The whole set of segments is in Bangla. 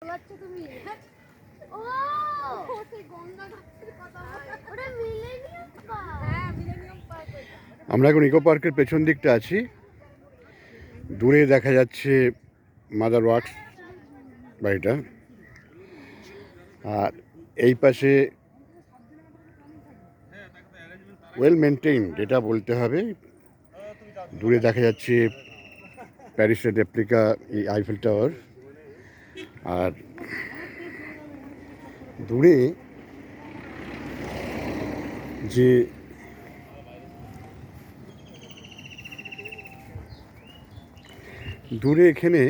পাচ্ছ তুমি? ও সেই গঙ্গা ঘাটের কথা, ওটা মিলেনিয়াম পার্ক। হ্যাঁ মিলেনিয়াম পার্ক। আমরা এখন ইকো পার্কের পেছন দিকটা আছি। দূরে দেখা যাচ্ছে মাদার ওয়ার্কস বাড়িটা, আর এই পাশে ওয়েল মেনটেইনড এটা বলতে হবে। দূরে দেখা যাচ্ছে প্যারিসের রেপ্লিকা আইফেল টাওয়ার, আর দূরে যে দূরে এখানে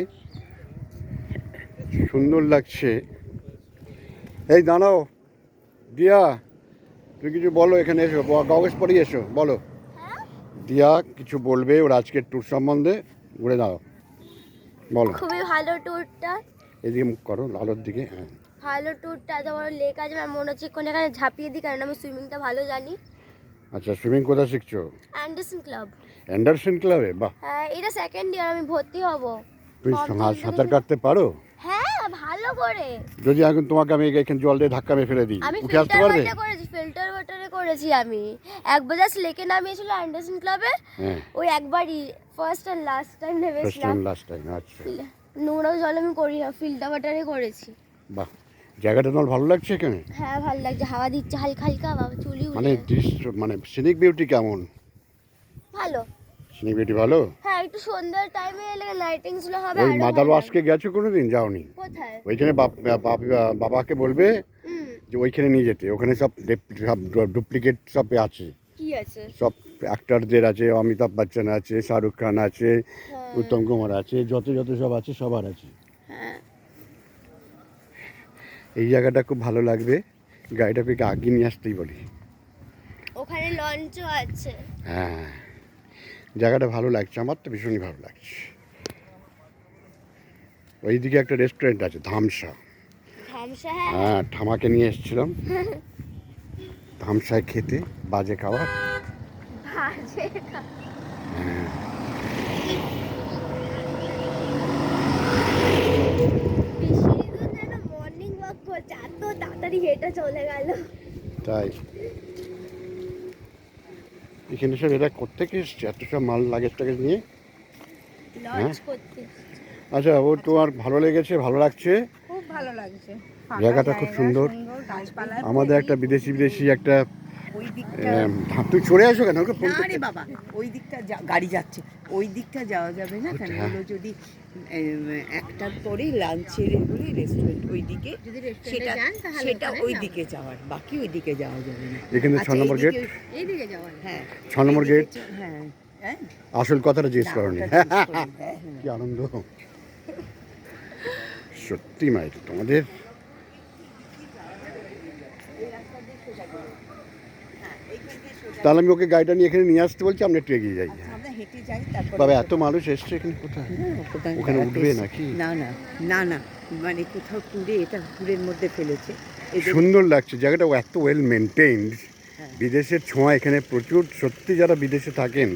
সুন্দর লাগছে। এই দাঁড়াও দিয়া, তুমি কিছু বলো, এখানে এসো, কাগজ পরে এসো, বলো। দিয়া কিছু বলবে ওর আজকের ট্যুর সম্বন্ধে, ঘুরে দাও, বলো। খুবই ভালো ট্যুরটা। এদিকে মুখ করো, আলোর দিকে। হ্যাঁ, ভালো ট্যুরটা, তোমার লেক আছে, আমার মনে হচ্ছে কোন এখানে ঝাঁপিয়ে দিই, কারণ আমি সুইমিংটা ভালো জানি। আচ্ছা, সুইমিং কোথায় শিখছো? Anderson club. অ্যান্ডারসন ক্লাবে? বাহ, হ্যাঁ, এটা সেকেন্ড ইয়ার, আমি ভর্তি হব। তুমি সাঁতার কাটতে পারো? হ্যাঁ ভালো করে। যদি এখন তোমাকে আমি এখানে জল দিয়ে ধাক্কা মেরে ফেলে দিই, আমি উঠে আসতে ফিল্টার পারবে? ওয়াটারে করেছি, ফিল্টার ওয়াটারে করেছি আমি। একবার জাস্ট লেকে নামিয়েছিল অ্যান্ডারসন ক্লাবে, হ্যাঁ, ওই একবারই, first and last time first নেমেছিলাম। Time last time. আচ্ছা, নোংরা জল আমি করি না, ফিল্টার ওয়াটারে করেছি। বাহ, জায়গাটা তোমার ভালো লাগছে এখানে? হ্যাঁ ভালো লাগছে, হাওয়া দিচ্ছে হালকা হালকা, বাবা চুলি মানে উঠে দৃশ্য, মানে সিনিক বিউটি কেমন? ভালো। সিনিক বিউটি ভালো। হ্যাঁ একটু সন্ধ্যার টাইমে এলে লাইটিংস গুলো হবে ওই আরো মাদার ভালো ওয়াশকে লাগবে। গেছো কোনোদিন? যাওনি? কোথায়? ওইখানে বাবাকে বলবে যে ওইখানে নিয়ে যেতে, ওখানে সব ডুপ্লিকেট সব আছে, কি আছে? সব অ্যাক্টরদের আছে, অমিতাভ বচ্চন আছে, শাহরুখ খান আছে, হ্যাঁ। উত্তম কুমার আছে, যত যত সব আছে, সবার আছে। হ্যাঁ এই জায়গাটা খুব ভালো লাগবে, গাড়িটা পেকে আগে নিয়ে আসতেই বলি। ওখানে লঞ্চও আছে। হ্যাঁ, জায়গাটা ভালো লাগছে, আমার তো ভীষণই ভালো লাগছে। ওইদিকে একটা রেস্টুরেন্ট আছে ধামসা। ধামসা? হ্যাঁ হ্যাঁ, ঠামাকে নিয়ে এসেছিলাম ধামসায় খেতে, বাজে খাবার। বাজে হ্যাঁ, পিসির যেন মর্নিং ওয়াক করছে, এত তাড়াতাড়ি হেঁটে চলে গেল। তাই এখানে সব এরা কোত্থেকে এসছে এত সব মাল লাগেজ টাগেজ নিয়ে? লঞ্চ করতে। আচ্ছা, ও তোমার ভালো লেগেছে, ভালো লাগছে? খুব ভালো লাগছে, জায়গাটা খুব সুন্দর। গাছপালা। আমাদের একটা বিদেশি একটা ওই দিকটা তুই চলে আসো কেন, ওকে ফোন না রে বাবা, ওই দিকটা গাড়ি যাচ্ছে, ওই দিকটা যাওয়া যাবে না, কেন হ্যাঁ। হলো যদি একটার পরে লাঞ্চের এগুলো রেস্টুরেন্ট ওই দিকে, সেটা সেটা ওই দিকে যাওয়ার, বাকি ওই দিকে যাওয়া যাবে না। এখানে 6 নম্বর গেট, এই দিকে যাওয়ার, হ্যাঁ 6 নম্বর গেট। হ্যাঁ হ্যাঁ, আসল কথাটা জিজ্ঞেস করনি। ওটা জিজ্ঞেস করিনি, হ্যাঁ, হ্যাঁ। কি আনন্দ সত্যি মাইট তোমাদের। তাহলে আমি ওকে গাড়িটা নিয়ে এখানে নিয়ে আসতে বলছি, আমরা একটু এগিয়ে যাই। আমরা হেঁটে যাই, তারপর বাবা, এত মানুষ এসছে এখানে, কোথায় ওখানে উঠবে নাকি? না না না না, মানে কোথাও ট্যুরে, এটা ট্যুরের মধ্যে ফেলেছে এদের। সুন্দর লাগছে জায়গাটা, এত ওয়েল মেনটেইনড। বিদেশের ছোঁয়া এখানে প্রচুর, সত্যি যারা বিদেশে থাকেন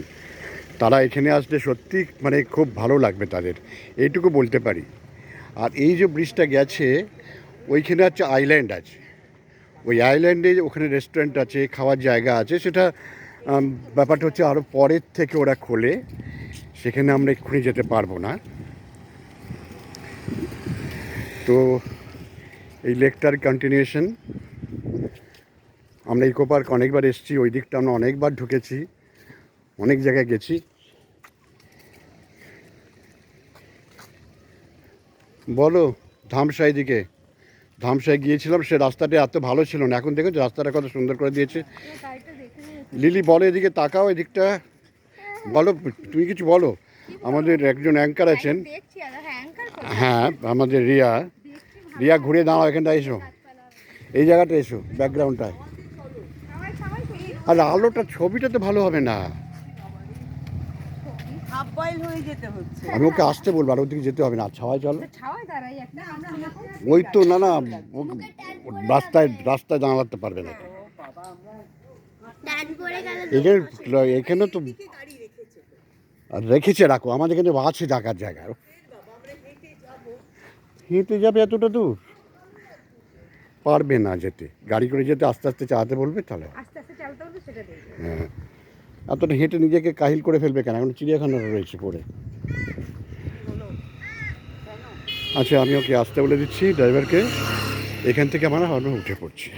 তারা এখানে আসলে সত্যি মানে খুব ভালো লাগবে তাদের, এইটুকু বলতে পারি। আর এই যে ব্রিজটা গেছে, ওইখানে হচ্ছে আইল্যান্ড আছে, ওই আইল্যান্ডে ওখানে রেস্টুরেন্ট আছে, খাওয়ার জায়গা আছে, সেটা ব্যাপারটা হচ্ছে আরও পরের থেকে ওরা খোলে, সেখানে আমরা এক্ষুনি যেতে পারবো না। তো এই লেকটার কন্টিনিউশন। আমরা ইকো পার্ক অনেকবার এসেছি, ওই দিকটা আমরা অনেকবার ঢুকেছি, অনেক জায়গায় গেছি। বলো, ধামসাই দিকে, ধামসায় গিয়েছিলাম, সে রাস্তাটা এত ভালো ছিল না, এখন দেখো রাস্তাটা কত সুন্দর করে দিয়েছে। লিলি বলো, এদিকে তাকাও, এদিকটা বলো, তুমি কিছু বলো। আমাদের একজন অ্যাঙ্কার আছেন, হ্যাঁ আমাদের রিয়া, রিয়া ঘুরে দাঁড়াও, এখানটা এসো, এই জায়গাটা এসো, ব্যাকগ্রাউন্ডটায়। আর আলোটা, ছবিটা তো ভালো হবে না। হাফ বয়েল হয়ে যেতে হচ্ছে। আমি ওকে আসতে বলবো, আর ওদিকে যেতে হবে না, ছাওয়ায় চলো। ছাওয়ায় দাঁড়াই একটা, ওই তো, না না, রাস্তায় রাস্তায় দাঁড়াতে পারবে না। টান পড়ে গেল। এখানে তো রেখেছে, রাখো, আমাদের এখানে আছে ডাকার জায়গা। হেঁটে যাবে এতটা দূর? পারবে না যেতে, গাড়ি করে যেতে আস্তে আস্তে চালাতে বলবে তাহলে। আস্তে আস্তে চালাতে হবে সেটা দেখবে। হ্যাঁ, এতটা হেঁটে নিজেকে কাহিল করে ফেলবে কেন? এখন চিড়িয়াখানা রয়েছে পড়ে। আচ্ছা, আমি ওকে আসতে বলে দিচ্ছি ড্রাইভারকে, এখান থেকে আমরা উঠে পড়ছি।